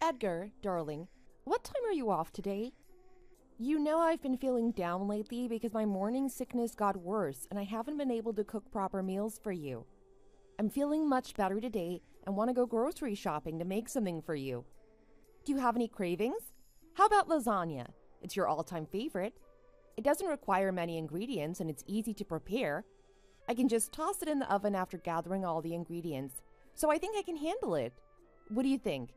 Edgar, darling, what time are you off today? You know I've been feeling down lately because my morning sickness got worse and I haven't been able to cook proper meals for you. I'm feeling much better today and want to go grocery shopping to make something for you. Do you have any cravings? How about lasagna? It's your all-time favorite. It doesn't require many ingredients and it's easy to prepare. I can just toss it in the oven after gathering all the ingredients, so I think I can handle it. What do you think?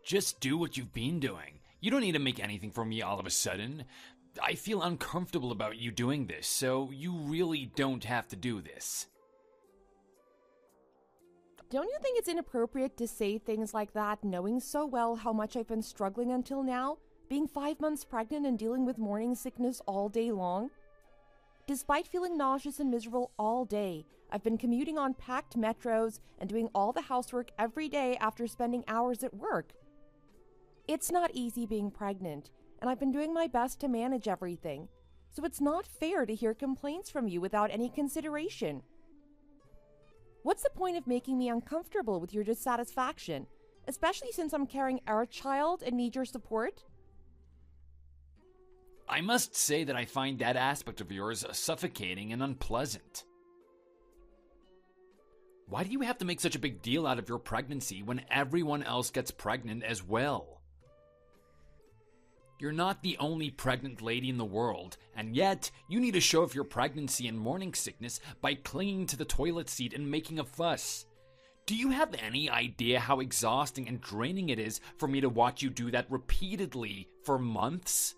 Just do what you've been doing. You don't need to make anything for me all of a sudden. I feel uncomfortable about you doing this, so you really don't have to do this. Don't you think it's inappropriate to say things like that, knowing so well how much I've been struggling until now, being 5 months pregnant and dealing with morning sickness all day long? Despite feeling nauseous and miserable all day, I've been commuting on packed metros and doing all the housework every day after spending hours at work. It's not easy being pregnant, and I've been doing my best to manage everything, so it's not fair to hear complaints from you without any consideration. What's the point of making me uncomfortable with your dissatisfaction, especially since I'm carrying our child and need your support? I must say that I find that aspect of yours suffocating and unpleasant. Why do you have to make such a big deal out of your pregnancy when everyone else gets pregnant as well? You're not the only pregnant lady in the world, and yet you need to show off your pregnancy and morning sickness by clinging to the toilet seat and making a fuss. Do you have any idea how exhausting and draining it is for me to watch you do that repeatedly for months?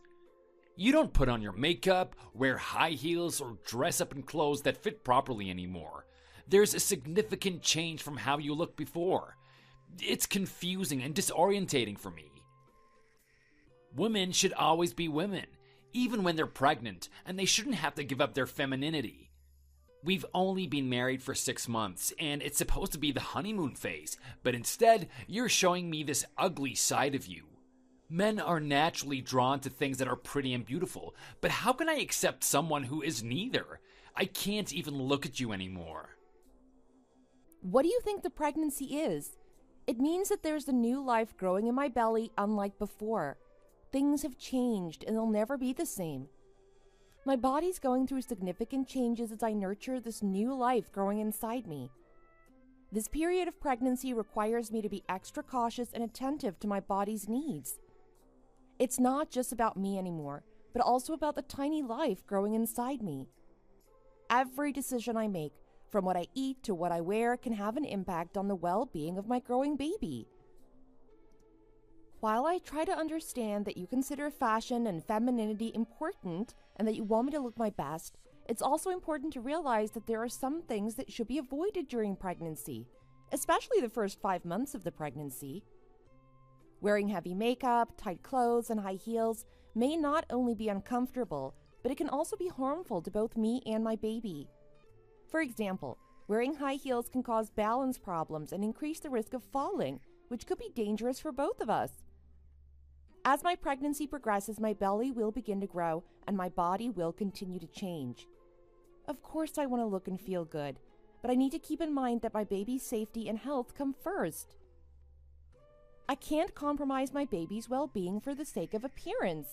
You don't put on your makeup, wear high heels, or dress up in clothes that fit properly anymore. There's a significant change from how you looked before. It's confusing and disorientating for me. Women should always be women, even when they're pregnant, and they shouldn't have to give up their femininity. We've only been married for 6 months, and it's supposed to be the honeymoon phase, but instead, you're showing me this ugly side of you. Men are naturally drawn to things that are pretty and beautiful, but how can I accept someone who is neither? I can't even look at you anymore. What do you think the pregnancy is? It means that there's a new life growing in my belly unlike before. Things have changed and they'll never be the same. My body's going through significant changes as I nurture this new life growing inside me. This period of pregnancy requires me to be extra cautious and attentive to my body's needs. It's not just about me anymore, but also about the tiny life growing inside me. Every decision I make, from what I eat to what I wear, can have an impact on the well-being of my growing baby. While I try to understand that you consider fashion and femininity important and that you want me to look my best, it's also important to realize that there are some things that should be avoided during pregnancy, especially the first 5 months of the pregnancy. Wearing heavy makeup, tight clothes, and high heels may not only be uncomfortable, but it can also be harmful to both me and my baby. For example, wearing high heels can cause balance problems and increase the risk of falling, which could be dangerous for both of us. As my pregnancy progresses, my belly will begin to grow and my body will continue to change. Of course, I want to look and feel good, but I need to keep in mind that my baby's safety and health come first. I can't compromise my baby's well-being for the sake of appearance.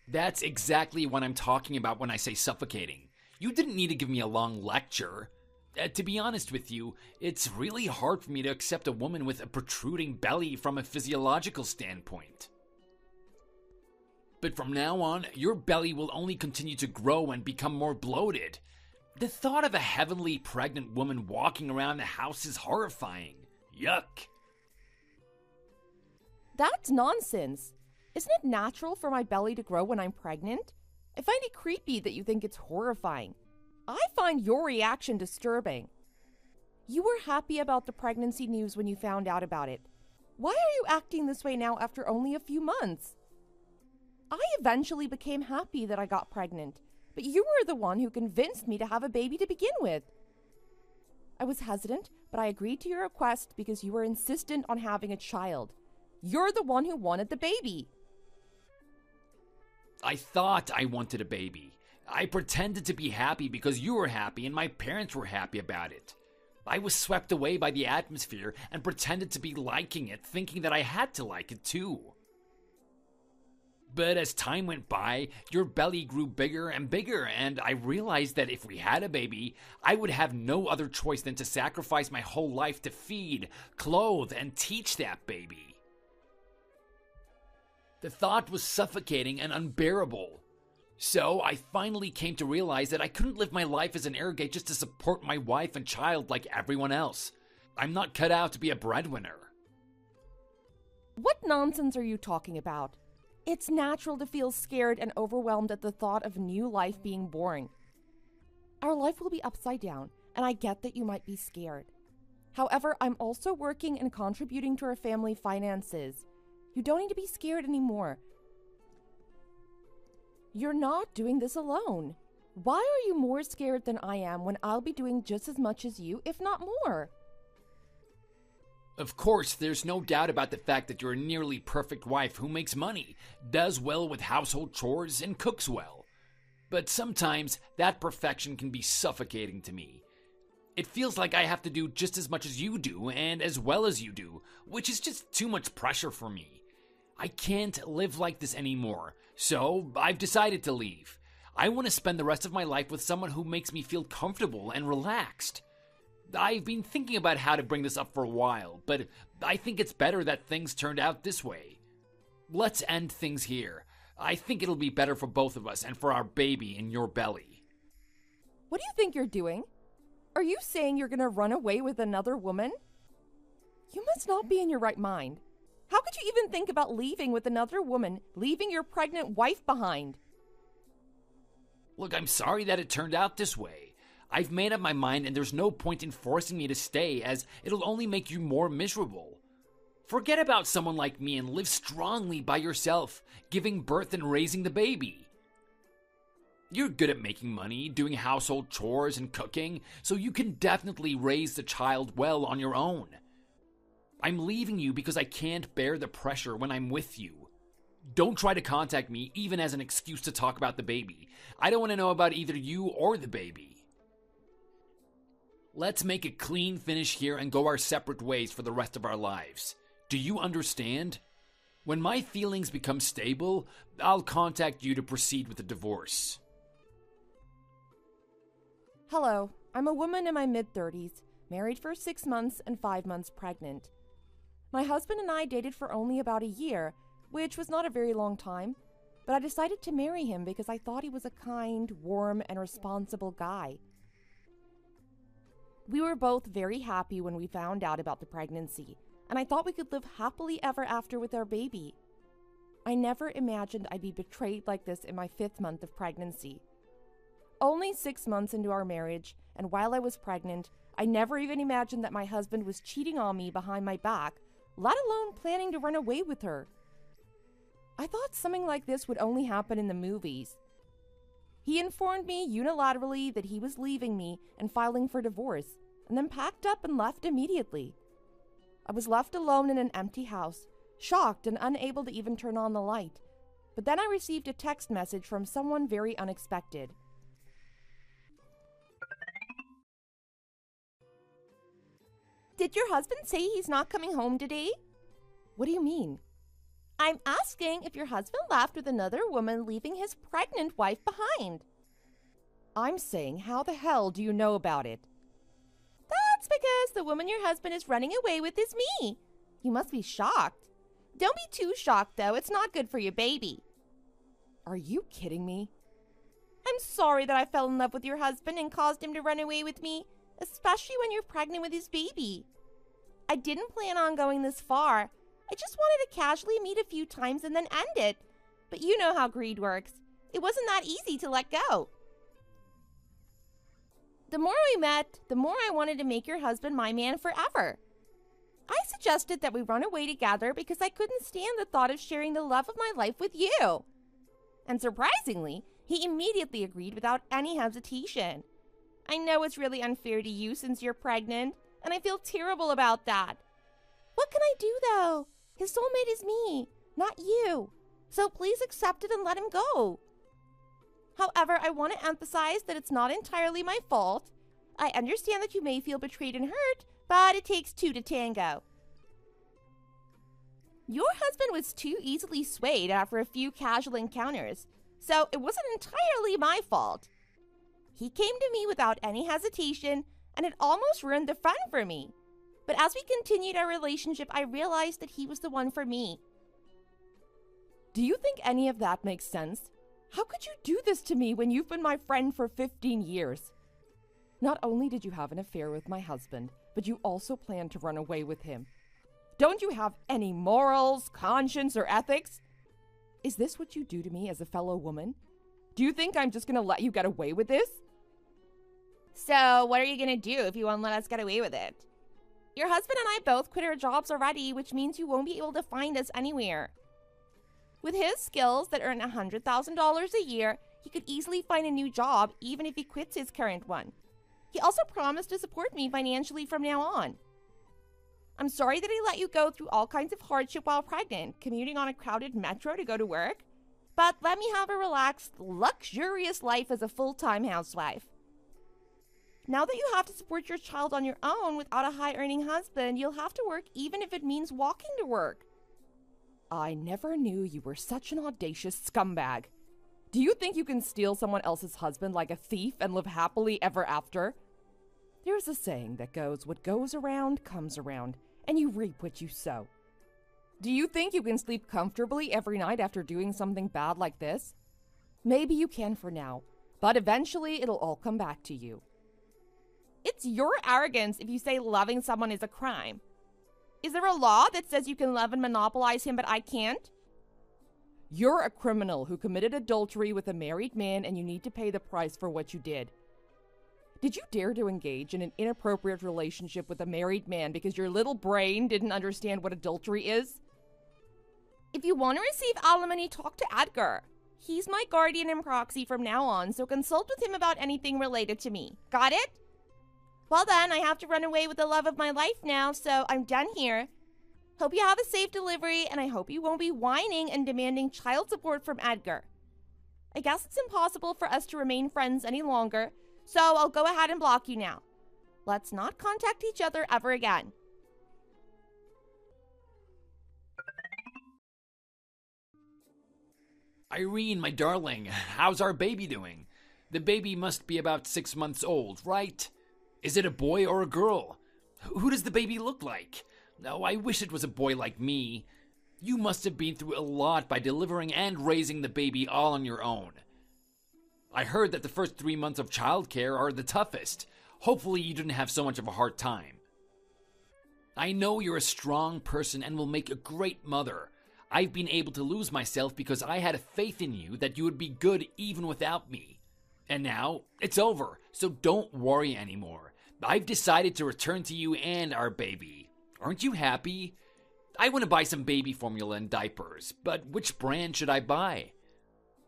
That's exactly what I'm talking about when I say suffocating. You didn't need to give me a long lecture. To be honest with you, it's really hard for me to accept a woman with a protruding belly from a physiological standpoint. But from now on, your belly will only continue to grow and become more bloated. The thought of a heavenly pregnant woman walking around the house is horrifying. Yuck. That's nonsense. Isn't it natural for my belly to grow when I'm pregnant? I find it creepy that you think it's horrifying. I find your reaction disturbing. You were happy about the pregnancy news when you found out about it. Why are you acting this way now after only a few months? I eventually became happy that I got pregnant, but you were the one who convinced me to have a baby to begin with. I was hesitant, but I agreed to your request because you were insistent on having a child. You're the one who wanted the baby. I thought I wanted a baby. I pretended to be happy because you were happy and my parents were happy about it. I was swept away by the atmosphere and pretended to be liking it, thinking that I had to like it too. But as time went by, your belly grew bigger and bigger, and I realized that if we had a baby, I would have no other choice than to sacrifice my whole life to feed, clothe, and teach that baby. The thought was suffocating and unbearable. So I finally came to realize that I couldn't live my life as an arrogate just to support my wife and child like everyone else. I'm not cut out to be a breadwinner. What nonsense are you talking about? It's natural to feel scared and overwhelmed at the thought of new life being born. Our life will be upside down, and I get that you might be scared. However, I'm also working and contributing to our family finances. You don't need to be scared anymore. You're not doing this alone. Why are you more scared than I am when I'll be doing just as much as you, if not more? Of course, there's no doubt about the fact that you're a nearly perfect wife who makes money, does well with household chores, and cooks well. But sometimes that perfection can be suffocating to me. It feels like I have to do just as much as you do and as well as you do, which is just too much pressure for me. I can't live like this anymore, so I've decided to leave. I want to spend the rest of my life with someone who makes me feel comfortable and relaxed. I've been thinking about how to bring this up for a while, but I think it's better that things turned out this way. Let's end things here. I think it'll be better for both of us and for our baby in your belly. What do you think you're doing? Are you saying you're going to run away with another woman? You must not be in your right mind. How could you even think about leaving with another woman, leaving your pregnant wife behind? Look, I'm sorry that it turned out this way. I've made up my mind and there's no point in forcing me to stay, as it'll only make you more miserable. Forget about someone like me and live strongly by yourself, giving birth and raising the baby. You're good at making money, doing household chores and cooking, so you can definitely raise the child well on your own. I'm leaving you because I can't bear the pressure when I'm with you. Don't try to contact me even as an excuse to talk about the baby. I don't want to know about either you or the baby. Let's make a clean finish here and go our separate ways for the rest of our lives. Do you understand? When my feelings become stable, I'll contact you to proceed with the divorce. Hello, I'm a woman in my mid-30s, married for 6 months and 5 months pregnant. My husband and I dated for only about a year, which was not a very long time, but I decided to marry him because I thought he was a kind, warm, and responsible guy. We were both very happy when we found out about the pregnancy, and I thought we could live happily ever after with our baby. I never imagined I'd be betrayed like this in my 5th month of pregnancy. Only 6 months into our marriage, and while I was pregnant, I never even imagined that my husband was cheating on me behind my back, let alone planning to run away with her. I thought something like this would only happen in the movies. He informed me unilaterally that he was leaving me and filing for divorce, and then packed up and left immediately. I was left alone in an empty house, shocked and unable to even turn on the light. But then I received a text message from someone very unexpected. Did your husband say he's not coming home today? What do you mean? I'm asking if your husband left with another woman, leaving his pregnant wife behind. I'm saying, how the hell do you know about it? That's because the woman your husband is running away with is me. You must be shocked. Don't be too shocked, though. It's not good for your baby. Are you kidding me? I'm sorry that I fell in love with your husband and caused him to run away with me, especially when you're pregnant with his baby. I didn't plan on going this far. I just wanted to casually meet a few times and then end it. But you know how greed works. It wasn't that easy to let go. The more we met, the more I wanted to make your husband my man forever. I suggested that we run away together because I couldn't stand the thought of sharing the love of my life with you. And surprisingly, he immediately agreed without any hesitation. I know it's really unfair to you since you're pregnant, and I feel terrible about that. What can I do, though? His soulmate is me, not you. So please accept it and let him go. However, I want to emphasize that it's not entirely my fault. I understand that you may feel betrayed and hurt, but it takes two to tango. Your husband was too easily swayed after a few casual encounters, so it wasn't entirely my fault. He came to me without any hesitation, and it almost ruined the fun for me. But as we continued our relationship, I realized that he was the one for me. Do you think any of that makes sense? How could you do this to me when you've been my friend for 15 years? Not only did you have an affair with my husband, but you also planned to run away with him. Don't you have any morals, conscience, or ethics? Is this what you do to me as a fellow woman? Do you think I'm just gonna let you get away with this? So, what are you gonna do if you won't let us get away with it? Your husband and I both quit our jobs already, which means you won't be able to find us anywhere. With his skills that earn $100,000 a year, he could easily find a new job even if he quits his current one. He also promised to support me financially from now on. I'm sorry that I let you go through all kinds of hardship while pregnant, commuting on a crowded metro to go to work, but let me have a relaxed, luxurious life as a full-time housewife. Now that you have to support your child on your own without a high-earning husband, you'll have to work even if it means walking to work. I never knew you were such an audacious scumbag. Do you think you can steal someone else's husband like a thief and live happily ever after? There's a saying that goes, what goes around comes around, and you reap what you sow. Do you think you can sleep comfortably every night after doing something bad like this? Maybe you can for now, but eventually it'll all come back to you. It's your arrogance if you say loving someone is a crime. Is there a law that says you can love and monopolize him, but I can't? You're a criminal who committed adultery with a married man, and you need to pay the price for what you did. Did you dare to engage in an inappropriate relationship with a married man because your little brain didn't understand what adultery is? If you want to receive alimony, talk to Edgar. He's my guardian and proxy from now on, so consult with him about anything related to me. Got it? Well then, I have to run away with the love of my life now, so I'm done here. Hope you have a safe delivery, and I hope you won't be whining and demanding child support from Edgar. I guess it's impossible for us to remain friends any longer, so I'll go ahead and block you now. Let's not contact each other ever again. Irene, my darling, how's our baby doing? The baby must be about 6 months old, right? Is it a boy or a girl? Who does the baby look like? Oh, I wish it was a boy like me. You must have been through a lot by delivering and raising the baby all on your own. I heard that the first 3 months of childcare are the toughest. Hopefully you didn't have so much of a hard time. I know you're a strong person and will make a great mother. I've been able to lose myself because I had a faith in you that you would be good even without me. And now, it's over, so don't worry anymore. I've decided to return to you and our baby. Aren't you happy? I want to buy some baby formula and diapers, but which brand should I buy?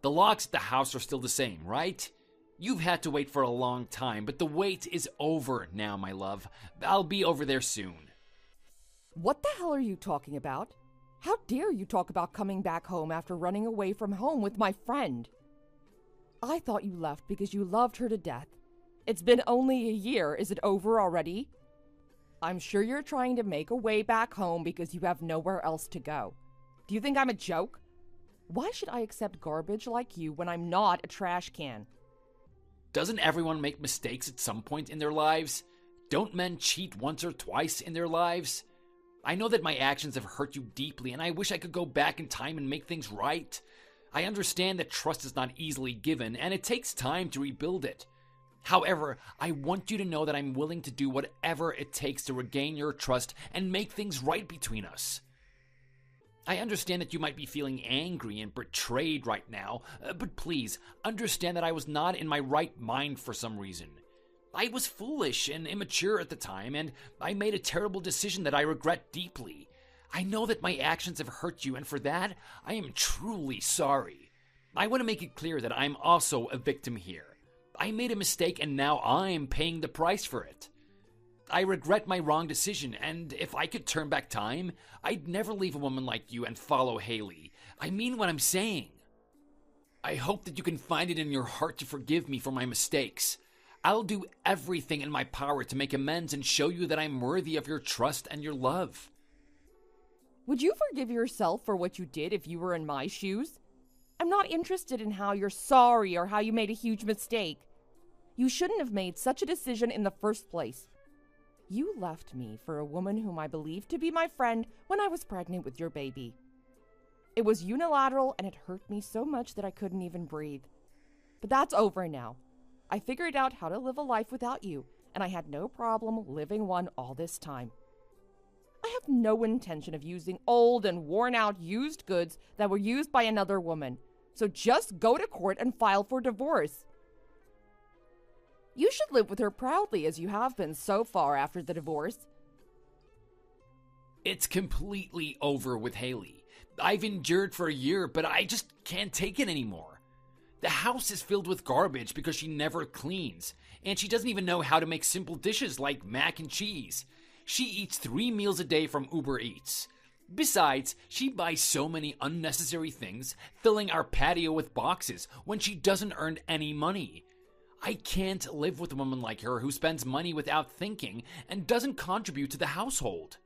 The locks at the house are still the same, right? You've had to wait for a long time, but the wait is over now, my love. I'll be over there soon. What the hell are you talking about? How dare you talk about coming back home after running away from home with my friend? I thought you left because you loved her to death. It's been only a year. Is it over already? I'm sure you're trying to make a way back home because you have nowhere else to go. Do you think I'm a joke? Why should I accept garbage like you when I'm not a trash can? Doesn't everyone make mistakes at some point in their lives? Don't men cheat once or twice in their lives? I know that my actions have hurt you deeply, and I wish I could go back in time and make things right. I understand that trust is not easily given, and it takes time to rebuild it. However, I want you to know that I'm willing to do whatever it takes to regain your trust and make things right between us. I understand that you might be feeling angry and betrayed right now, but please, understand that I was not in my right mind for some reason. I was foolish and immature at the time, and I made a terrible decision that I regret deeply. I know that my actions have hurt you, and for that, I am truly sorry. I want to make it clear that I'm also a victim here. I made a mistake, and now I'm paying the price for it. I regret my wrong decision, and if I could turn back time, I'd never leave a woman like you and follow Haley. I mean what I'm saying. I hope that you can find it in your heart to forgive me for my mistakes. I'll do everything in my power to make amends and show you that I'm worthy of your trust and your love. Would you forgive yourself for what you did if you were in my shoes? I'm not interested in how you're sorry or how you made a huge mistake. You shouldn't have made such a decision in the first place. You left me for a woman whom I believed to be my friend when I was pregnant with your baby. It was unilateral and it hurt me so much that I couldn't even breathe. But that's over now. I figured out how to live a life without you, and I had no problem living one all this time. I have no intention of using old and worn-out used goods that were used by another woman, so just go to court and file for divorce. You should live with her proudly as you have been so far after the divorce. It's completely over with Haley. I've endured for a year, but I just can't take it anymore. The house is filled with garbage because she never cleans, and she doesn't even know how to make simple dishes like mac and cheese. She eats 3 meals a day from Uber Eats. Besides, she buys so many unnecessary things, filling our patio with boxes when she doesn't earn any money. I can't live with a woman like her who spends money without thinking and doesn't contribute to the household.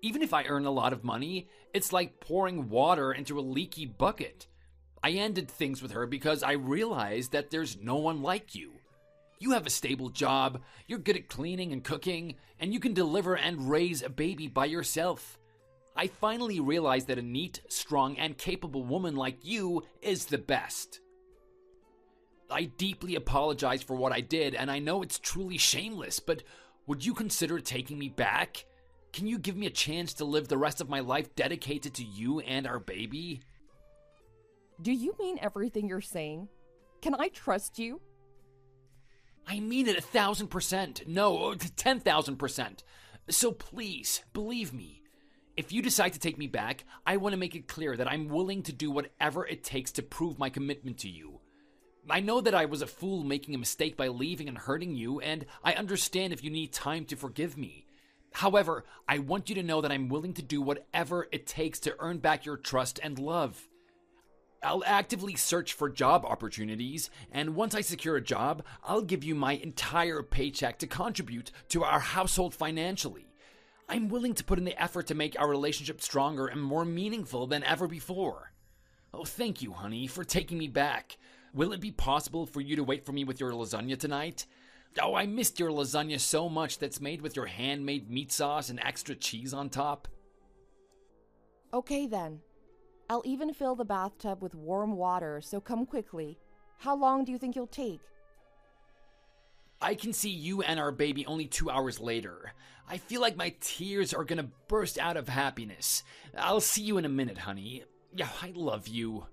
Even if I earn a lot of money, it's like pouring water into a leaky bucket. I ended things with her because I realized that there's no one like you. You have a stable job, you're good at cleaning and cooking, and you can deliver and raise a baby by yourself. I finally realized that a neat, strong, and capable woman like you is the best. I deeply apologize for what I did, and I know it's truly shameless, but would you consider taking me back? Can you give me a chance to live the rest of my life dedicated to you and our baby? Do you mean everything you're saying? Can I trust you? I mean it 1,000%. No, 10,000%. So please, believe me. If you decide to take me back, I want to make it clear that I'm willing to do whatever it takes to prove my commitment to you. I know that I was a fool making a mistake by leaving and hurting you, and I understand if you need time to forgive me. However, I want you to know that I'm willing to do whatever it takes to earn back your trust and love. I'll actively search for job opportunities, and once I secure a job, I'll give you my entire paycheck to contribute to our household financially. I'm willing to put in the effort to make our relationship stronger and more meaningful than ever before. Oh, thank you, honey, for taking me back. Will it be possible for you to wait for me with your lasagna tonight? Oh, I missed your lasagna so much that's made with your handmade meat sauce and extra cheese on top. Okay then. I'll even fill the bathtub with warm water, so come quickly. How long do you think you'll take? I can see you and our baby only 2 hours later. I feel like my tears are gonna burst out of happiness. I'll see you in a minute, honey. Yeah, I love you.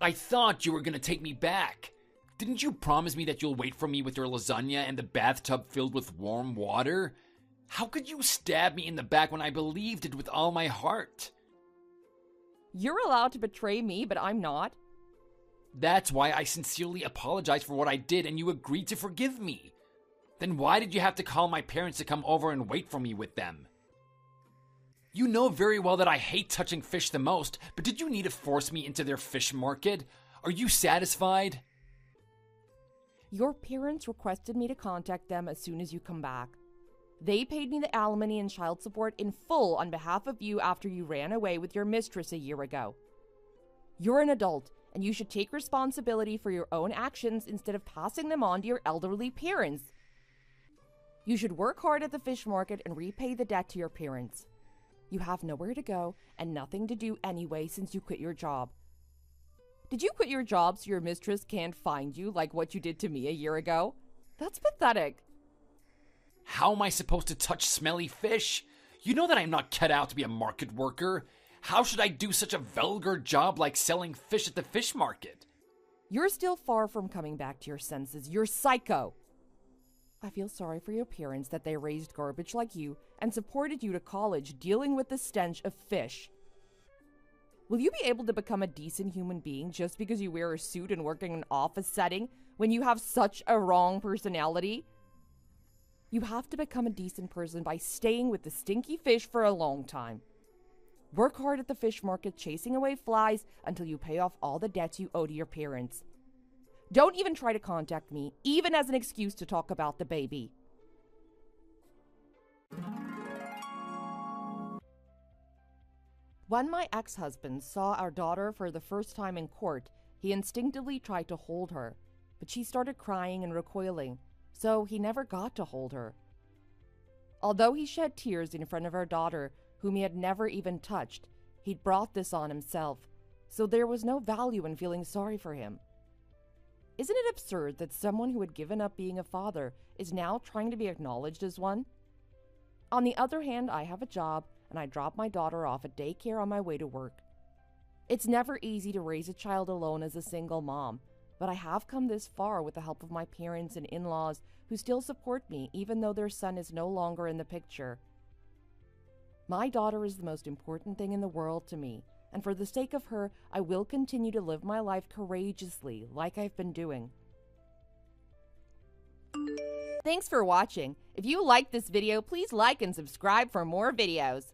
I thought you were gonna take me back. Didn't you promise me that you'll wait for me with your lasagna and the bathtub filled with warm water? How could you stab me in the back when I believed it with all my heart? You're allowed to betray me, but I'm not. That's why I sincerely apologize for what I did and you agreed to forgive me. Then why did you have to call my parents to come over and wait for me with them? You know very well that I hate touching fish the most, but did you need to force me into their fish market? Are you satisfied? Your parents requested me to contact them as soon as you come back. They paid me the alimony and child support in full on behalf of you after you ran away with your mistress a year ago. You're an adult, and you should take responsibility for your own actions instead of passing them on to your elderly parents. You should work hard at the fish market and repay the debt to your parents. You have nowhere to go and nothing to do anyway since you quit your job. Did you quit your job so your mistress can't find you like what you did to me a year ago? That's pathetic. How am I supposed to touch smelly fish? You know that I'm not cut out to be a market worker. How should I do such a vulgar job like selling fish at the fish market? You're still far from coming back to your senses. You're psycho. I feel sorry for your parents that they raised garbage like you and supported you to college dealing with the stench of fish. Will you be able to become a decent human being just because you wear a suit and work in an office setting when you have such a wrong personality? You have to become a decent person by staying with the stinky fish for a long time. Work hard at the fish market chasing away flies until you pay off all the debts you owe to your parents. Don't even try to contact me, even as an excuse to talk about the baby. When my ex-husband saw our daughter for the first time in court, he instinctively tried to hold her, but she started crying and recoiling, so he never got to hold her. Although he shed tears in front of our daughter, whom he had never even touched, he'd brought this on himself, so there was no value in feeling sorry for him. Isn't it absurd that someone who had given up being a father is now trying to be acknowledged as one? On the other hand, I have a job, and I drop my daughter off at daycare on my way to work. It's never easy to raise a child alone as a single mom, but I have come this far with the help of my parents and in-laws who still support me even though their son is no longer in the picture. My daughter is the most important thing in the world to me, and for the sake of her, I will continue to live my life courageously like I've been doing. Thanks for watching. If you liked this video, please like and subscribe for more videos.